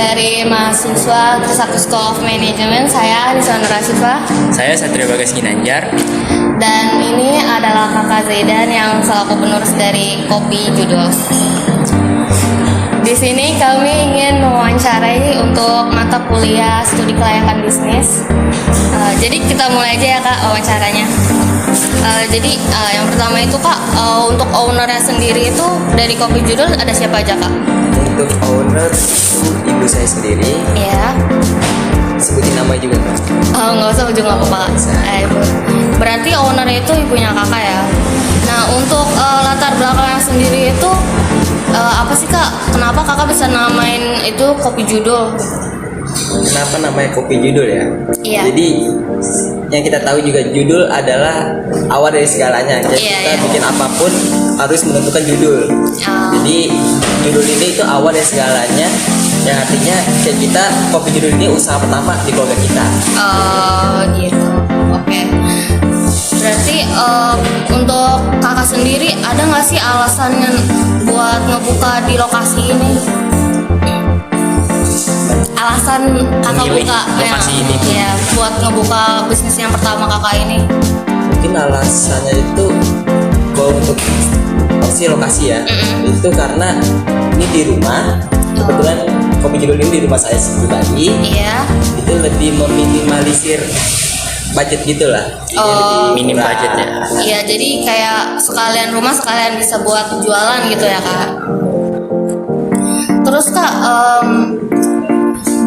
dari mahasiswa Trisakti School of Management. Saya Anissa Nurasifa. Saya Satria Bagas Ginanjar. Dan ini adalah Kakak Zaidan yang selaku penerus dari Kopi Judul. Di sini kami ingin mewawancarai untuk mata kuliah studi kelayakan bisnis. Jadi kita mulai aja ya Kak wawancaranya. Jadi yang pertama itu Kak, untuk ownernya sendiri itu dari Kopi Judul ada siapa aja Kak? Untuk owner itu ibu saya sendiri. Iya. Sebutin nama juga Kak. Nggak usah ujung apa Kak. Ibu. Berarti ownernya itu ibunya Kakak ya. Nah untuk latar belakangnya sendiri itu apa sih Kak? Kenapa Kakak bisa namain itu Kopi Judul? Kenapa namanya Kopi Judul ya? Iya. Jadi yang kita tahu juga judul adalah awal dari segalanya. Jadi Iya, kita iya. bikin apapun harus menentukan judul. Jadi judul ini itu awal dari segalanya. Yang artinya kayak kita Kopi Judul ini usaha pertama di keluarga kita. Gitu. Oke. Berarti untuk Kakak sendiri ada nggak sih alasannya buat ngebuka di lokasi ini? Alasan Kakak Memilih buka lokasi ini. Ya, buat ngebuka bisnis yang pertama Kakak ini. Mungkin alasannya itu kalau untuk opsi lokasi ya, itu karena ini di rumah. Kebetulan Kopi Judul ini di rumah saya pribadi. Iya. Itu lebih meminimalisir budget gitulah. Jadi lebih minim murah. budget ya. Iya, jadi kayak sekalian rumah sekalian bisa buat jualan gitu ya Kak. Terus Kak,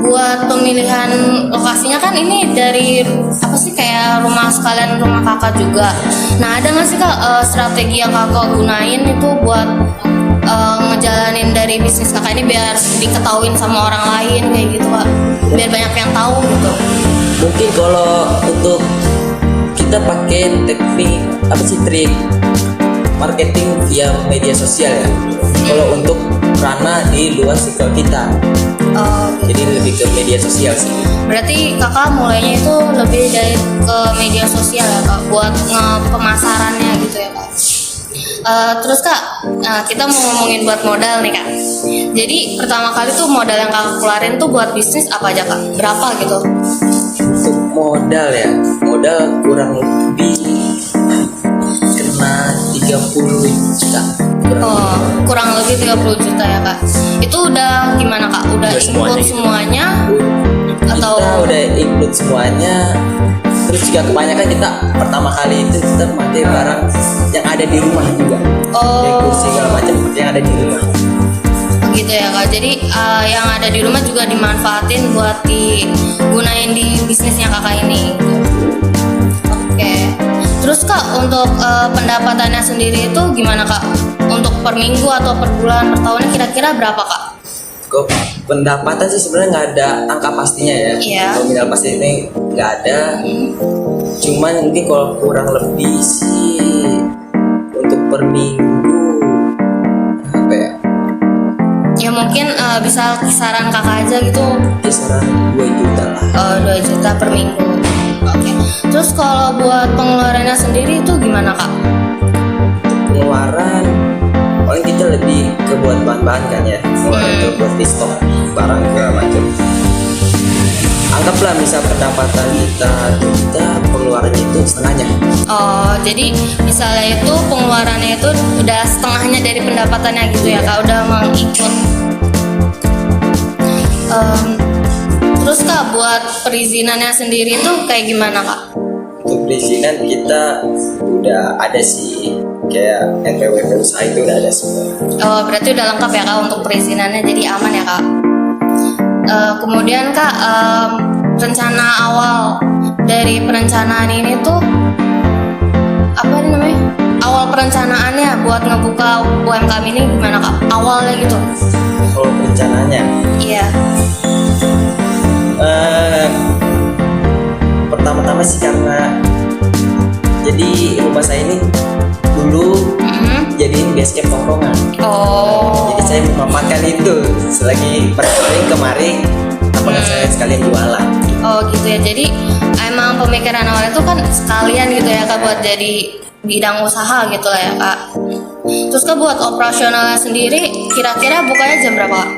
buat pemilihan lokasinya kan ini dari apa sih kayak rumah sekalian rumah Kakak juga. Nah ada nggak sih Kak strategi yang Kakak gunain itu buat ngejalanin dari bisnis Kakak ini biar diketahuin sama orang lain kayak gitu Kak, biar banyak yang tahu gitu. Mungkin kalau untuk kita pakai teknik apa sih trik marketing via media sosial ya. Kalau untuk ranah di luar circle kita, jadi lebih ke media sosial sih. Berarti Kakak mulainya itu lebih dari ke media sosial ya Kak, buat pemasarannya gitu ya Kak. Terus Kak, kita mau ngomongin buat modal nih Kak. Jadi pertama kali tuh modal yang Kakak keluarin tuh buat bisnis apa aja Kak? Berapa gitu? Untuk modal ya, modal kurang lebih kena 30 juta. Kurang lebih 30 juta ya Kak. Itu udah gimana Kak? Udah Udah include semuanya? Atau Kita udah include semuanya. Terus juga kebanyakan kita pertama kali itu kita memakai barang yang ada di rumah juga. Dekorasi segala macam yang ada di rumah. gitu ya Kak. Jadi yang ada di rumah juga dimanfaatin buat digunain di bisnisnya Kakak ini. Oke. Terus Kak untuk pendapatannya sendiri itu gimana Kak? Untuk per minggu atau per bulan, per tahunnya kira-kira berapa Kak? Kok pendapatan sih sebenarnya nggak ada angka pastinya ya. Iya. Nominal pasti ini nggak ada. Cuman mungkin kalau kurang lebih sih untuk per minggu apa ya? Ya mungkin bisa kisaran Kakak aja gitu. Kisaran 2 juta lah. 2 juta per minggu. Oke. Terus kalau buat pengeluarannya sendiri itu gimana Kak? Pengeluaran paling kita lebih ke buat bahan-bahan kan ya. Pengeluaran ke buat di stok barang segala macam. Anggaplah misal pendapatan kita pengeluarannya itu setengahnya. Jadi misalnya itu pengeluarannya itu udah setengahnya dari pendapatannya gitu ya Kak, udah mengikut. Terus Kak buat perizinannya sendiri itu kayak gimana Kak? Untuk perizinan kita udah ada sih, kayak NPWP usaha itu udah ada semua. Berarti udah lengkap ya Kak untuk perizinannya, jadi aman ya Kak. Kemudian Kak, rencana awal dari perencanaan ini tuh apa ini namanya? Awal perencanaannya buat ngebuka UMKM ini gimana Kak? Awalnya gitu? Kalau rencananya, Iya. pertama-tama sih karena jadi rumah saya ini dulu jadiin base camp tongkrongan. Jadi saya memanfaatkan itu selagi pergi kemari, apakah saya sekalian jualan. Gitu ya. Jadi emang pemikiran awalnya itu kan sekalian gitu ya Kak buat jadi bidang usaha gitu lah ya Kak. Terus Kak buat operasionalnya sendiri kira-kira bukanya jam berapa Kak?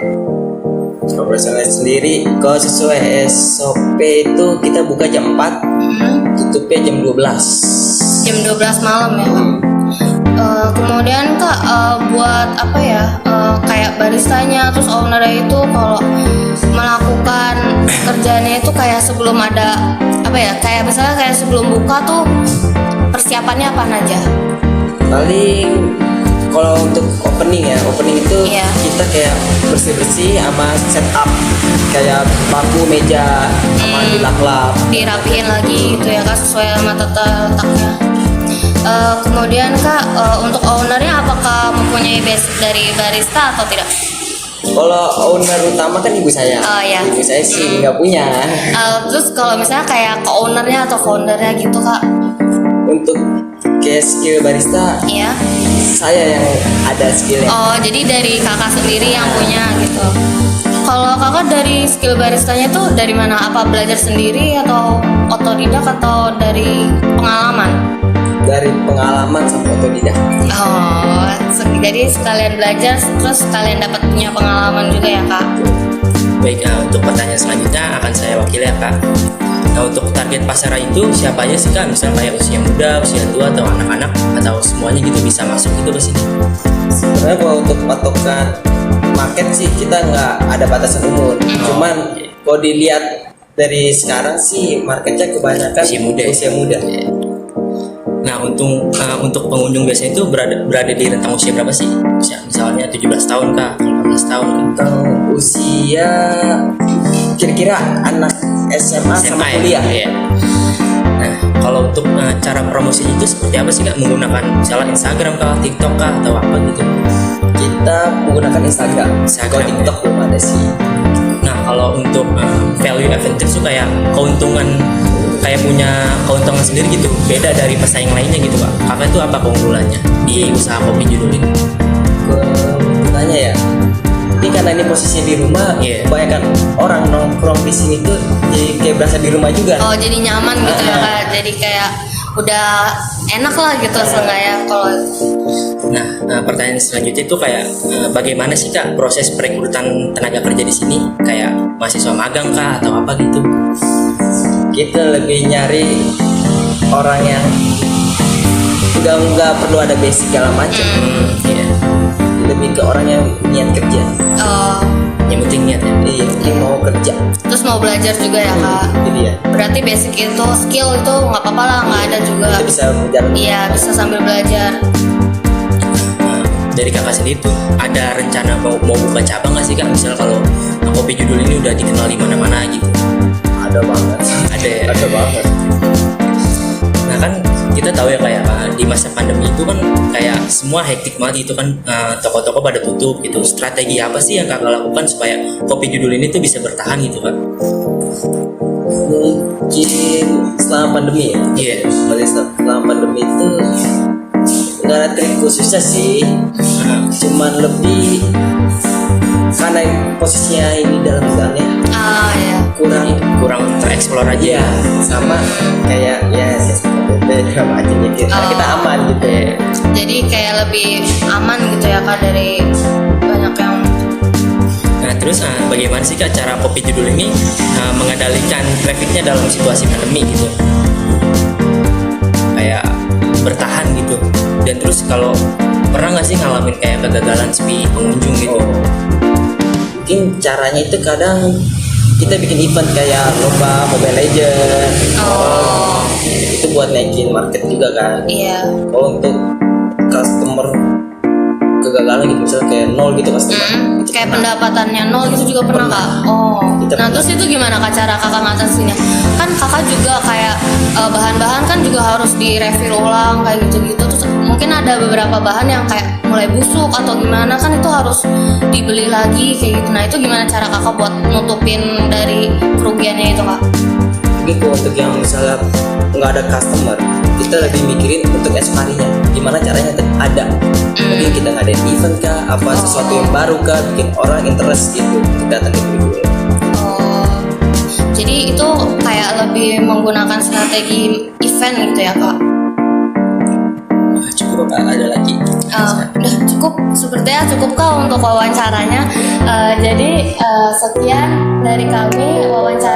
Operasional sendiri kalau sesuai SOP itu kita buka jam 4, tutupnya jam 12. Jam 12 malam ya Kak. Kemudian Kak, buat apa ya, kayak baristanya terus ownernya itu kalau melakukan kerjanya itu kayak sebelum ada apa ya, kayak misalnya kayak sebelum buka tuh persiapannya apa aja? Paling kalau untuk opening itu Iya. kita kayak bersih-bersih sama setup kayak bangku, meja, sama dilap-lap. Dirapihin lagi gitu ya Kak, sesuai sama tata letaknya. Kemudian Kak, untuk ownernya apakah mempunyai basic dari barista atau tidak? Kalau owner utama kan ibu saya. Oh, iya. Ibu saya sih nggak punya. Terus kalau misalnya kayak ke ownernya atau foundernya gitu Kak? Untuk kayak skill barista, Iya. saya yang ada skillnya. Oh, jadi dari kakak sendiri yang punya gitu. Kalau kakak dari skill baristanya tuh dari mana? Apa belajar sendiri atau otodidak atau dari pengalaman? Dari pengalaman sama otodidak. Oh, jadi sekalian belajar terus sekalian dapat punya pengalaman juga ya kak? Baik, untuk pertanyaan selanjutnya akan saya wakili ya Kak. Nah, untuk target pasar itu siapa aja sih Kak? Misalnya kayak usia muda, usia tua, atau anak-anak, atau semuanya gitu bisa masuk gitu ke sini? Sebenarnya kalau untuk patokan market sih kita nggak ada batasan umur. Cuman kalau dilihat dari sekarang sih marketnya kebanyakan Usia muda. Nah, untuk pengunjung biasanya itu berada di rentang usia berapa sih? Misalnya 17 tahun kah? 18 tahun kah? Tentang usia kira-kira anak SMA sama kuliah. Iya. Nah, kalau untuk cara promosinya itu seperti apa sih Kak? Menggunakan misalnya Instagram kah, TikTok kah, atau apa gitu? Kita menggunakan Instagram. Kalau TikTok belum ada sih. Nah, kalau untuk value advantage itu kayak punya keuntungan sendiri gitu, beda dari pesaing lainnya gitu Kak. Kakak itu apa keunggulannya di usaha kopi judul ini? Keuntungannya ya, ini karena ini posisinya di rumah, Iya. kebanyakan orang nongkrong di sini tuh jadi kayak berasa di rumah juga. Oh, jadi nyaman gitu ya kak? Jadi kayak udah enak lah gitu seenggaknya kalau. Nah, pertanyaan selanjutnya itu kayak bagaimana sih Kak proses perekrutan tenaga kerja di sini? Kayak mahasiswa magang kah atau apa gitu? Kita lebih nyari orang yang udah nggak perlu ada basic segala macam. Iya. Lebih ke orang yang niat kerja. Oh, Yang penting niat ya. Iya, yang mau kerja. terus mau belajar juga ya kak? Jadi ya, Berarti basic itu skill itu nggak apa-apa lah, nggak ada juga. kita bisa berjalan. Iya, bisa sambil belajar. Dari kakak sendiri tuh ada rencana mau buka cabang nggak sih Kak? Misal kalau kopi judul ini udah dikenal di mana-mana gitu. Ada banget. Ada ya? Ada banget. Nah kan kita tahu ya kayak di masa pandemi itu kan kayak semua hektik banget itu kan, toko-toko pada tutup gitu. Strategi apa sih yang kakak lakukan supaya kopi judul ini tuh bisa bertahan gitu Kak? Mungkin selama pandemi ya. Iya. Berarti selama pandemi itu nggak ada trik khususnya sih. Cuman lebih karena posisinya ini dalam gudangnya Ah ya. kurang tereksplor aja. Iya, sama kayak ya beda macam gitu. Karena kita aman gitu ya. Jadi kayak lebih aman gitu ya kak dari banyak yang. Nah terus bagaimana sih Kak cara kopi judul ini mengendalikan trafficnya dalam situasi pandemi gitu? Kayak bertahan gitu. Dan terus kalau pernah nggak sih ngalamin kayak kegagalan sepi pengunjung gitu? Mungkin caranya itu kadang kita bikin event kayak lomba Mobile Legends. Oh, Itu buat naikin market juga kan. iya. Kalau untuk customer kegagalan gitu misalnya kayak nol gitu customer. Itu Kayak pernah. pendapatannya nol gitu juga pernah kak? Oh, Kita nah pernah. terus itu gimana kak cara kakak ngatasinnya? Kan kakak juga kayak bahan-bahan kan juga harus direfill ulang kayak gitu-gitu. Terus mungkin ada beberapa bahan yang kayak mulai busuk atau gimana kan itu harus dibeli lagi kayak gitu. Nah itu gimana cara kakak buat nutupin dari kerugiannya itu kak? Mungkin kalau untuk yang misalnya nggak ada customer, kita lebih mikirin untuk expiry-nya. Gimana caranya ada? Mungkin kita ngadain event kah, apa sesuatu yang baru kah, bikin orang interest gitu untuk datang ke video. Oh, jadi itu kayak lebih menggunakan strategi event gitu ya kak? Cukup Kak, ada lagi? Udah cukup. Sepertinya cukup kok untuk wawancaranya. Jadi sekian dari kami wawancara